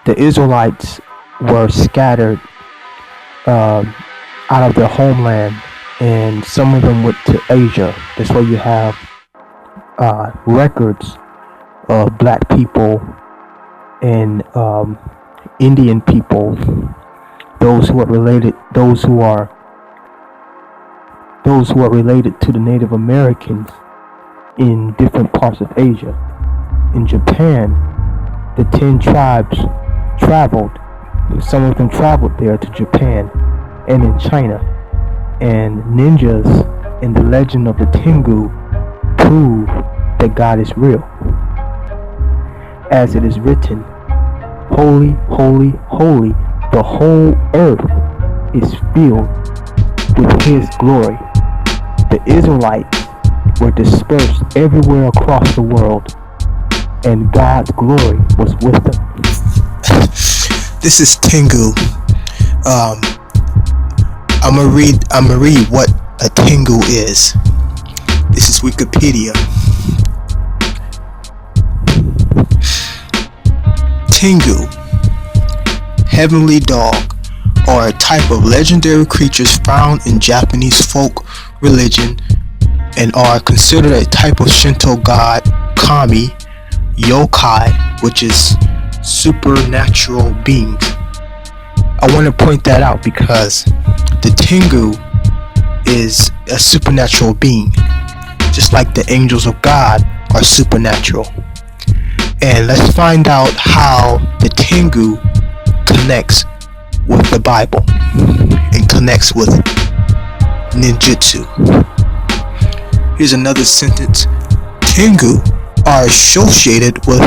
the Israelites were scattered out of their homeland, and some of them went to Asia. That's why you have records of black people and Indian people, those who are related to the Native Americans in different parts of Asia. In Japan, the 10 tribes traveled. Some of them traveled there to Japan and in China. And ninjas in the legend of the Tengu prove that God is real. As it is written, holy, holy, holy, the whole earth is filled with His glory. The Israelites were dispersed everywhere across the world, and God's glory was with them. This is Tengu. I'm gonna read what a Tengu is. This is Wikipedia. Tengu, heavenly dog, are a type of legendary creatures found in Japanese folk religion and are considered a type of Shinto god, kami, yokai, which is supernatural beings. I want to point that out because the Tengu is a supernatural being, just like the angels of God are supernatural. And let's find out how the Tengu connects with the Bible and connects with ninjutsu. Here's another sentence. Tengu are associated with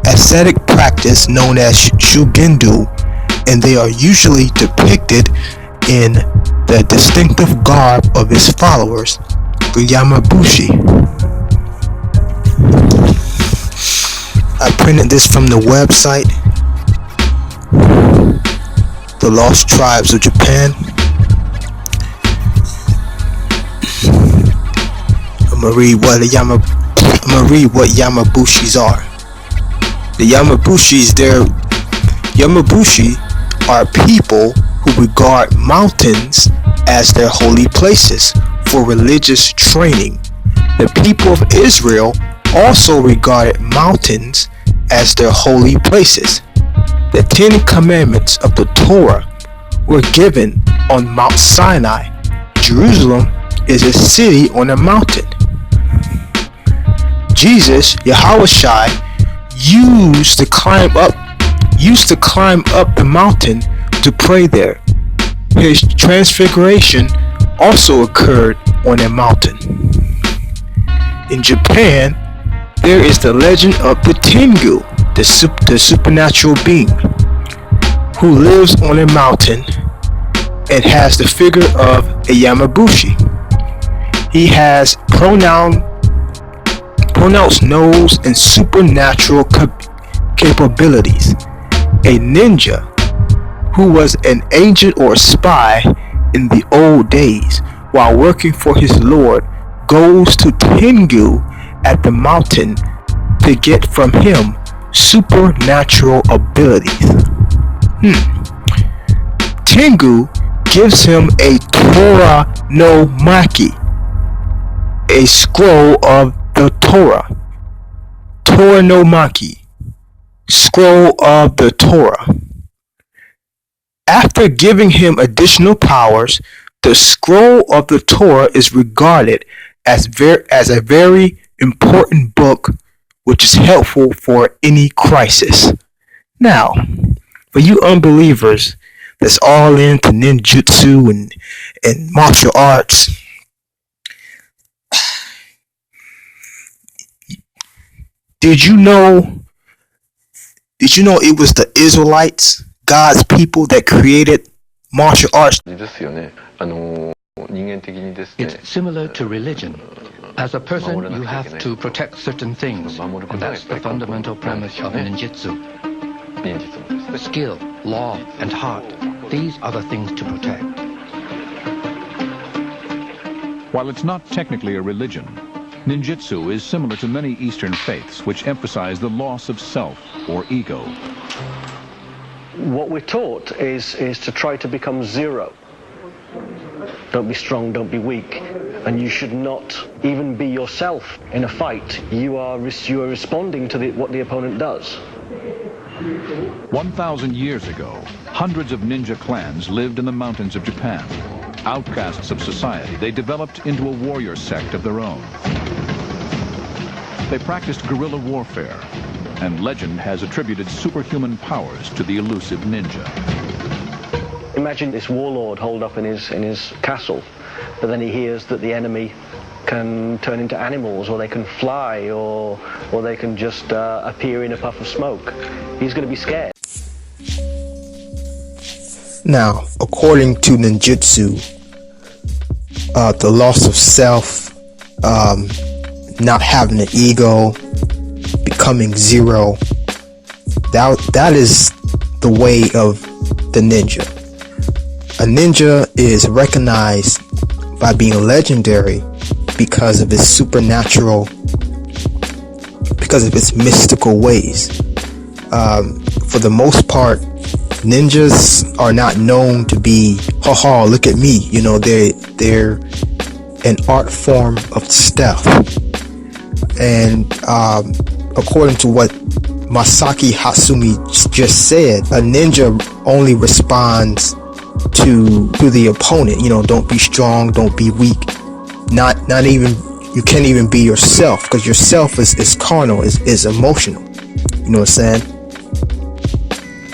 ascetic practice known as shugendu, and they are usually depicted in the distinctive garb of its followers, the yamabushi. I printed this from the website, The Lost Tribes of Japan. I'm gonna read what yamabushis are. The Yamabushi are people who regard mountains as their holy places for religious training. The people of Israel also regarded mountains as their holy places. The 10 Commandments of the Torah were given on Mount Sinai. Jerusalem is a city on a mountain. Jesus, Yahushua, used to climb up the mountain to pray there. His transfiguration also occurred on a mountain. In Japan, there is the legend of the Tengu, the supernatural being, who lives on a mountain and has the figure of a Yamabushi. He has pronounced nose and supernatural capabilities. A ninja who was an agent or spy in the old days while working for his lord goes to Tengu at the mountain to get from him supernatural abilities. Tengu gives him a Torah no Maki, a scroll of the Torah. Torah no Maki, scroll of the Torah. After giving him additional powers, the scroll of the Torah is regarded as a very important book which is helpful for any crisis. Now, for you unbelievers that's all into ninjutsu and martial arts, did you know it was the Israelites, God's people, that created martial arts? It's similar to religion. As a person, you have to protect certain things, and that's the fundamental premise of ninjutsu. Skill, law, and heart, these are the things to protect. While it's not technically a religion, ninjutsu is similar to many Eastern faiths which emphasize the loss of self or ego. what we're taught is to try to become zero. Don't be strong, don't be weak. And you should not even be yourself in a fight. You are responding to what the opponent does. 1,000 years ago, hundreds of ninja clans lived in the mountains of Japan. Outcasts of society, they developed into a warrior sect of their own. They practiced guerrilla warfare, and legend has attributed superhuman powers to the elusive ninja. Imagine this warlord holed up in his castle, but then he hears that the enemy can turn into animals, or they can fly, or they can just appear in a puff of smoke. He's going to be scared. Now, according to ninjutsu, the loss of self, not having an ego, becoming zero, that is the way of the ninja. A ninja is recognized by being legendary because of its supernatural, because of its mystical ways. For the most part, ninjas are not known to be, haha, look at me. You know, they're an art form of stealth. And according to what Masaki Hasumi just said, a ninja only responds to the opponent. You know, don't be strong, don't be weak. Not even, you can't even be yourself, because yourself is carnal, is emotional. You know what I'm saying?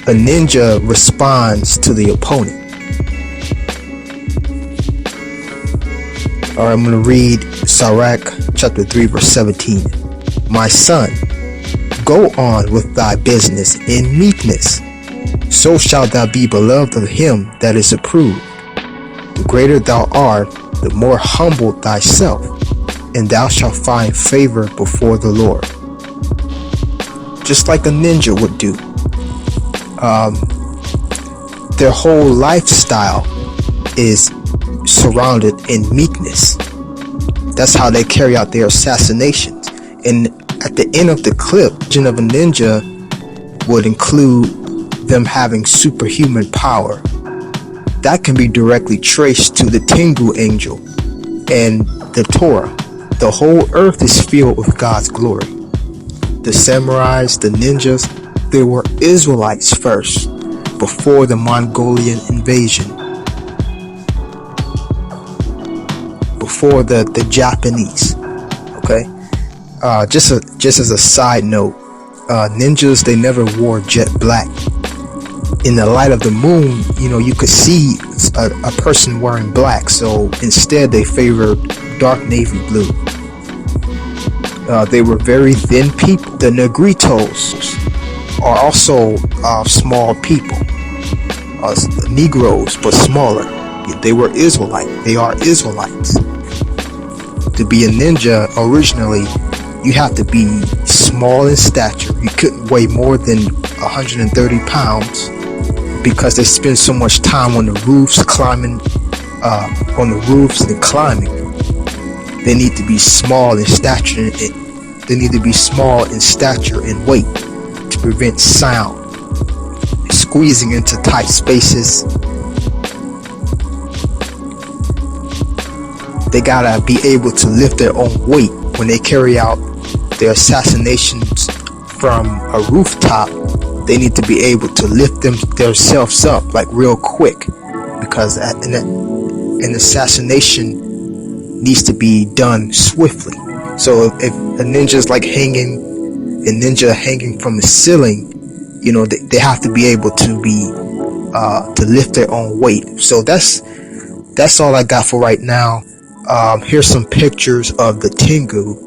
A ninja responds to the opponent. Alright, I'm going to read Sirach chapter 3 verse 17. My son, go on with thy business in meekness, so shalt thou be beloved of him that is approved. The greater thou art, the more humble thyself, and thou shalt find favor before the Lord. Just like a ninja would do. Their whole lifestyle is surrounded in meekness. That's how they carry out their assassinations. And at the end of the clip, Legend of a Ninja would include them having superhuman power. That can be directly traced to the Tengu angel and the Torah. The whole earth is filled with God's glory. The samurais, the ninjas, they were Israelites first, before the Mongolian invasion, before the Japanese. Okay, just as a side note, ninjas, they never wore jet black. In the light of the moon, you know, you could see a person wearing black, so instead they favored dark navy blue. They were very thin people. The Negritos are also small people, Negroes, but smaller. They were Israelite. They are Israelites. To be a ninja, originally, you have to be small in stature. You couldn't weigh more than 130 pounds because they spend so much time on the roofs, climbing on the roofs and climbing. They need to be small in stature. They need to be small in stature and weight to prevent sound squeezing into tight spaces. They gotta be able to lift their own weight when they carry out their assassinations from a rooftop. They need to be able to lift themselves up like real quick, because an assassination needs to be done swiftly. So if a ninja's like hanging from the ceiling, you know, they have to be able to lift their own weight. So that's all I got for right now. Here's some pictures of the Tengu,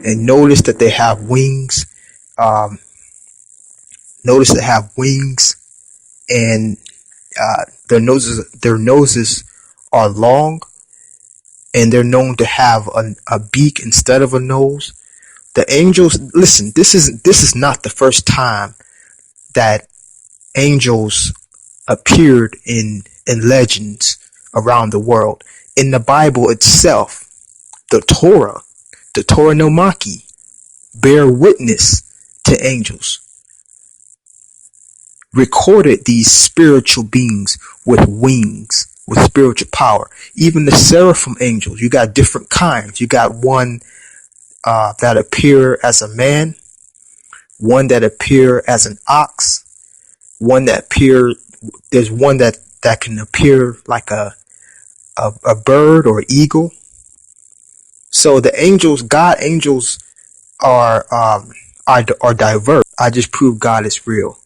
and notice that they have wings. Notice they have wings, and their noses are long, and they're known to have a beak instead of a nose. The angels, listen, this is not the first time that angels appeared in legends around the world. In the Bible itself, the Torah Nomaki, bear witness to angels. recorded these spiritual beings with wings, with spiritual power. Even the seraphim angels, you got different kinds. You got one that appear as a man, one that appear as an ox, there's one that can appear like a bird or eagle. So the angels, God angels, are diverse. I just proved God is real.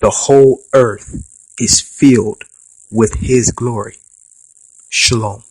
The whole earth is filled with His glory. Shalom.